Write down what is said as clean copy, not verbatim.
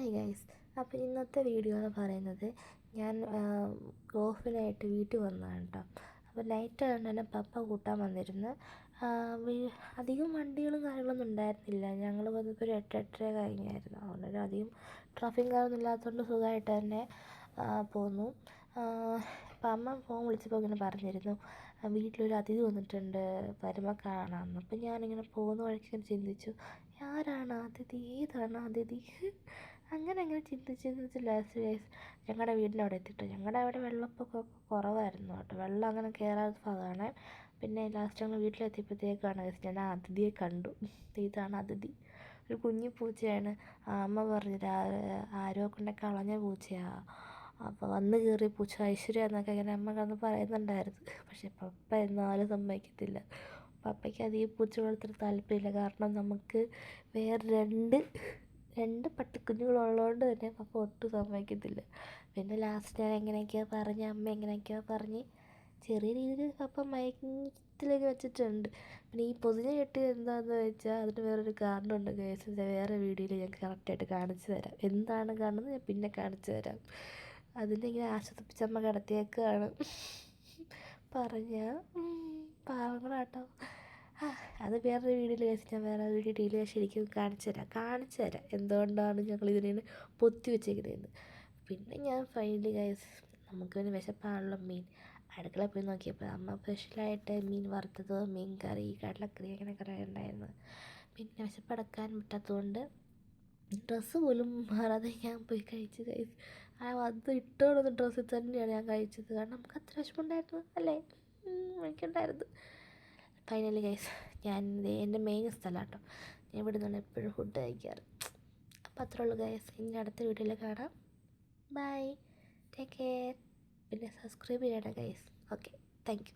Hi guys. അപ്പോൾ ഇന്നത്തെ video എന്ന് പറയുന്നത് ഞാൻ ഗോഫിനായിട്ട് വീട്ടിൽ വന്നതാണ് കേട്ടോ. അപ്പോൾ നൈറ്റ് ആയതുകൊണ്ട് തന്നെ പപ്പ കൂട്ടാൻ വന്നിരുന്നു. അധികം വണ്ടികളും കാര്യങ്ങളൊന്നും ഉണ്ടായിരുന്നില്ല. ഞങ്ങൾ വന്നപ്പോൾ ഒരു 8-8:30 കഴിഞ്ഞായിരുന്നു. അതുകൊണ്ട് അധികം ട്രാഫിക്കും കാര്യമൊന്നും ഇല്ലാത്തതുകൊണ്ട് സുഖമായിട്ട് തന്നെ പോന്നു. അപ്പം അമ്മ ഫോൺ വിളിച്ചപ്പോൾ ഇങ്ങനെ പറഞ്ഞിരുന്നു, വീട്ടിലൊരു അതിഥി വന്നിട്ടുണ്ട്, വരുമ്പോൾ കാണാമെന്ന്. അപ്പം ഞാനിങ്ങനെ പോകുന്ന വഴിക്ക് ഇങ്ങനെ ചിന്തിച്ചു, ആരാണ് അതിഥി, ഏതാണ് അതിഥി, അങ്ങനെ ചിന്തിച്ച് ലാസ്റ്റ് ഗൈസ് ഞങ്ങളുടെ വീടിൻ്റെ അവിടെ എത്തിയിട്ട്, ഞങ്ങളുടെ അവിടെ വെള്ളപ്പൊക്കമൊക്കെ കുറവായിരുന്നു കേട്ടോ. വെള്ളം അങ്ങനെ കയറാത്ത ഭാഗമാണ്. പിന്നെ ലാസ്റ്റ് ഞങ്ങൾ വീട്ടിലെത്തിയപ്പോഴത്തേക്കാണ് ഗൈസ് ഞാൻ ആ അതിഥിയെ കണ്ടു. ഇതാണ് അതിഥി, ഒരു കുഞ്ഞു പൂച്ചയാണ്. അമ്മ പറഞ്ഞു ആരോ കൊണ്ട് കളഞ്ഞ പൂച്ചയാണ്, അപ്പോൾ വന്ന് കയറിയ പൂച്ച ഐശ്വര്യ എന്നൊക്കെ ഇങ്ങനെ അമ്മ കന്ന് പറയുന്നുണ്ടായിരുന്നു. പക്ഷെ പപ്പ എന്നാലും സമ്മതിക്കത്തില്ല. പപ്പയ്ക്ക് അധികം പൂച്ച വളർത്തിട്ട് താല്പര്യമില്ല. കാരണം നമുക്ക് വേറെ രണ്ട് പട്ടിക്കുഞ്ഞുങ്ങളുള്ളതുകൊണ്ട് തന്നെ പപ്പ ഒട്ടും സമ്മതിക്കത്തില്ല. പിന്നെ ലാസ്റ്റ് ഞാൻ എങ്ങനെയൊക്കെയോ പറഞ്ഞ് അമ്മ എങ്ങനെയൊക്കെയോ പറഞ്ഞ് ചെറിയ രീതിയിൽ പപ്പ മയക്കത്തിലേക്ക് വെച്ചിട്ടുണ്ട്. പിന്നെ ഈ പൊതിഞ്ഞ് കെട്ടിയത് എന്താണെന്ന് വെച്ചാൽ അതിന് വേറൊരു കാരണമുണ്ട് കേസ്. വേറെ വീഡിയോയിൽ ഞാൻ കറക്റ്റായിട്ട് കാണിച്ചു തരാം. എന്താണ് കാണുന്നത് ഞാൻ പിന്നെ കാണിച്ചു തരാം. അതിലിങ്ങനെ ആശ്വസിപ്പിച്ച് അമ്മ കിടത്തിയേക്കാണ്. പറഞ്ഞ പാവങ്ങളാട്ടോ. അത് വേറൊരു വീഡിയോയിൽ വെച്ച് ഞാൻ വേറെ വീഡിയോ ഡീല് ശരിക്കും കാണിച്ചു തരാം എന്തുകൊണ്ടാണ് ഞങ്ങൾ ഇതിനെ പൊത്തി വെച്ചേക്കുന്നതെന്ന്. പിന്നെ ഞാൻ ഫൈനലി ഗൈസ് നമുക്ക് പിന്നെ വിശപ്പാണല്ലോ മെയിൻ. അടുക്കളയിൽ പോയി നോക്കിയപ്പോൾ അമ്മ സ്പെഷ്യലായിട്ട് മീൻ വറുത്തത്, മീൻ കറി, കടലക്കറി അങ്ങനെ കുറേ ഉണ്ടായിരുന്നു. പിന്നെ വിശപ്പടക്കാൻ പറ്റാത്തതുകൊണ്ട് ഡ്രസ്സ് പോലും മാറാതെ ഞാൻ പോയി കഴിച്ചു ഗൈസ്. അത് ഇട്ടുകൊടുത്ത ഡ്രസ്സിൽ തന്നെയാണ് ഞാൻ കഴിച്ചത്. കാരണം നമുക്ക് അത്ര വിശപ്പുണ്ടായിരുന്നു അല്ലേ, എനിക്കുണ്ടായിരുന്നു. ഫൈനലി ഗൈസ് ഞാൻ എൻ്റെ മെയിൻ സ്ഥലം കേട്ടോ, ഞാൻ ഇവിടെ നിന്നാണ് എപ്പോഴും ഫുഡ് കഴിക്കാറ്. അപ്പോൾ അത്രേ ഉള്ളൂ ഗൈസ്. ഇനി അടുത്ത വീഡിയോയിൽ കാണാം. Bye, take care. പിന്നെ സബ്സ്ക്രൈബ് ചെയ്യണം ഗൈസ്. Okay, thank U.